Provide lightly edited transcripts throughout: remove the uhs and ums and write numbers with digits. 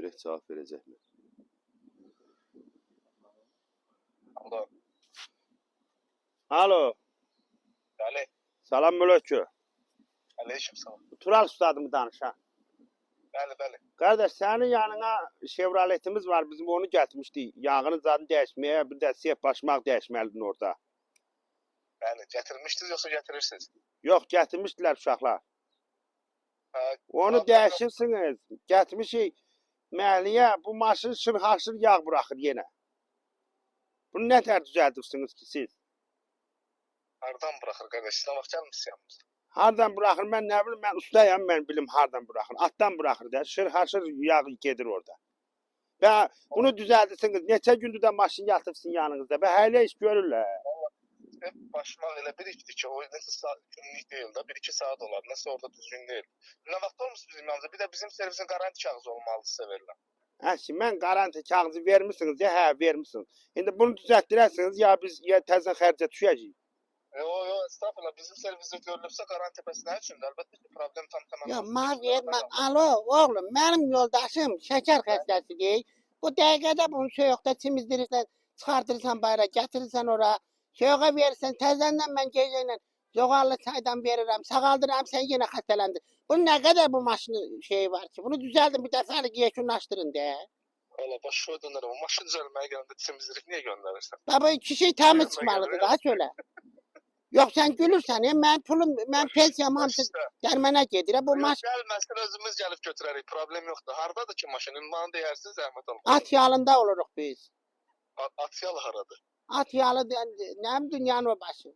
Direkt cevap verecek mi? Alo. Alo. Bəli. Salam Mülökü. Aleyküm salam. Tural ustadımı danış ha. Bəli. Kardeş senin yanına Chevrolet'imiz var. Bizim onu getirmiştik. Yağını zaten değişmeye bir de siyah başmak değişmeliydin orada. Bəli. Gətirmişdiniz yoxsa gətirirsiniz? Yok getirmiştiler uşaklar. Onu değişirsiniz. Getirmişik. Məhliyə bu maşın şırhaşır yağ bırakır yine. Bunu ne tər düzeltirsiniz ki siz? Hardan bırakır qardaş? Sizə vaxt gəlmişsiniz yanımıza. Hardan bırakır ben ne bileyim ben ustayam ben bilim hardan bırakır. Attan bırakır da şırhaşır yağ gedir orada. Ve bunu düzeltirsiniz. Neçə gündür de maşın yatırsın yanınızda. Ve hele iş görürler. Hep başıma elə bir işdir ki, o nəsə saat günlük deyil də, 1-2 saat olar. Nəsə orada düzgün deyil. Nə vaxt olmuş bizim yanımıza? Bir də bizim servisin garanti kağızı olmalı sizə verilən. Ha şimdi ben garanti kağızı vermişsiniz ya he vermişsiniz. Şimdi bunu düzelttirersiniz ya biz ya tezden xərcə düşəcəyik. Yo, estağfurullah. Bizim serviste görülübsə garanti təpəsi nə üçündür? Əlbəttə ki, problem tam tamam. Ya Maviye, alo oğlum, benim yoldaşım şeker hastası. Bu dəqiqədə bunu soyuqda çimizdirirsən, çıxartırsan bayra, gətirirsən ora, soyuğa verirsən, təzəndən mən gecəylə zoğallı çaydan verirəm, sağaldıram, sən yenə xəstələndin. Bunun nə qədər bu maşının şeyi var ki, bunu düzəldin, bir dəfəlik yekunlaşdırın de. Valla başa dönərəm. Maşın düzəlməyə gələndə çimizdirib niyə göndərirsən? Baba iki şey təmiz çıxmalıdır, daha söyle. Yox sən gülürsən, mən pulum, mən pensiyam hamısı dərmənə gedir. Bu maşın Gəlməsin, özümüz gəlib götürərik, problem yoxdur. Hardadır ki maşın? Ünvanı deyərsiniz, zəhmət olmaz. at yalında oluruq biz. Atyal haradır? At yalı, nəm dünyanın o başı.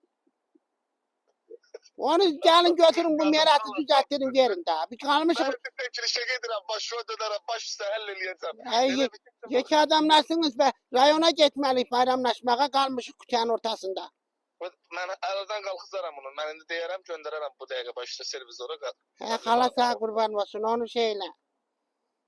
Onu gəlin götürün, bu meratı düzəltdirin, verin daha. Bir kalmışıq. Mən tekilişə gedirəm, başa dönərəm, baş üstə həll eləyəcəm. Ay, yeki adamlarsınız və rayona getməliyik bayramlaşmağa, qalmışıq kütüyənin ortasında. Mən əldən qalxızaram bunu. Mən indi deyərəm, göndərərəm bu dəqiqə baş üstə servizora. Hə, xala sağ qurban olsun, onu şeylə.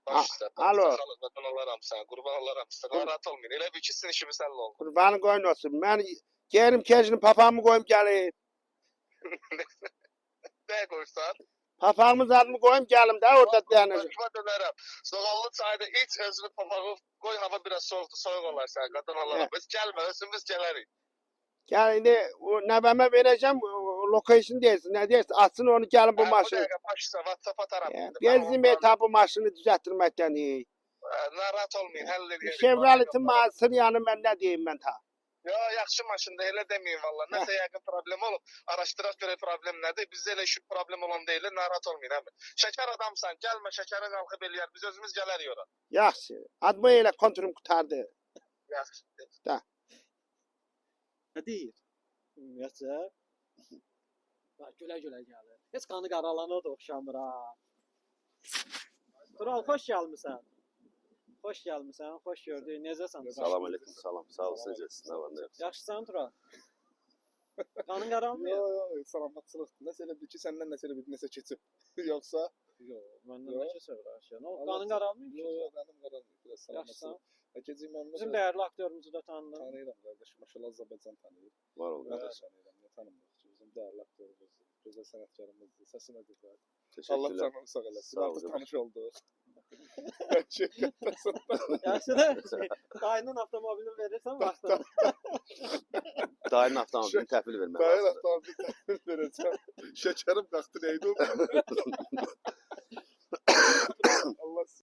Baş üstə. Alo. Qurban olaram sənə, qurban olaram sizə. Narahat olmayın. Elə bir iki sizin işimiz həll oldu. Kurbanı koyun olsun. Ben gelim kecinin papağımı koyayım geleyim. Nə qoysan? Papağımın adını koyayım gelim de orada dayanacak. Başıma dönərəm. Soğanlı çayda iç, özünü papağı qoy, hava biraz soğukdur, soğuk olar sən. Qadan olaram. Biz gəlmə, özümüz gələrik. Gel indi o nəvəmə vereceğim location değilsin ne değilsin atsın onu gelin bu Bu maşını. dəqiqə baş üstə, WhatsApp atarım. Benzin etabı maşını düzelttirmekten iyi. Narahat olmayın, həll edərik. Chevrolet'in masını yanı ben ne diyeyim ben ta. Yo, yaxşı maşındır, elə deməyin valla. Nəsə yəqin problem olub. Araşdıraq görək problem nədir. Bizdə elə şu problem olan deyil, narahat olmayın əmi. Şəkər adamsan, gəlmə şəkərin qalxıb eləyər. Biz özümüz gələrik ora. Yaxşı. Adımı elə kontürüm qutardı. Yaxşı. Nə deyir? Ümumiyyətcə gülə-gülə gəlir. Heç qanı qaralana da oxşamır ha. Tural, xoş gəlmisən. Xoş gəlmisən, xoş gördük. Necəsən? Salam aleyküm salam. Sağ ol necəsin? Nə var nə yox? Yaxşısan Tural? Qanın qaralmıyor? Yo, salamatçılıq. Nəsə elə bil ki, səndən nəsə elə bir nəsə keçib. Yoxsa? Yox, məndən nə keçir aşağı. Qanın qaralmıyor ki? Yo, mənim qaranlıq. Biraz Yaxşısan. salamatçılıq. Gecə mən Bizim dəyərli aktyorumuzu da tanıdın. tanıyıram qardaşım. Maşallah Azərbaycan tanıyır. Var ol Mən qardaş. də tanıyıram. Niyə tanımırıq ki? Bizim dəyərli aktyorumuzdur. Gözəl sənətkarımızdır. Səsinə gözəl. Allah Teşekkürler. canını sağ eləsin. Sağ ol Artıq canım. tanış olduq. Şirkətdəsən. Yaxşıdır. Dayının avtomobilini verirsən vaxtında. Dayının avtomobilini təhvil vermək Dayı lazımdır. avtomobil təhvil verəcəm. Şəkərim qalxdı, neydi o?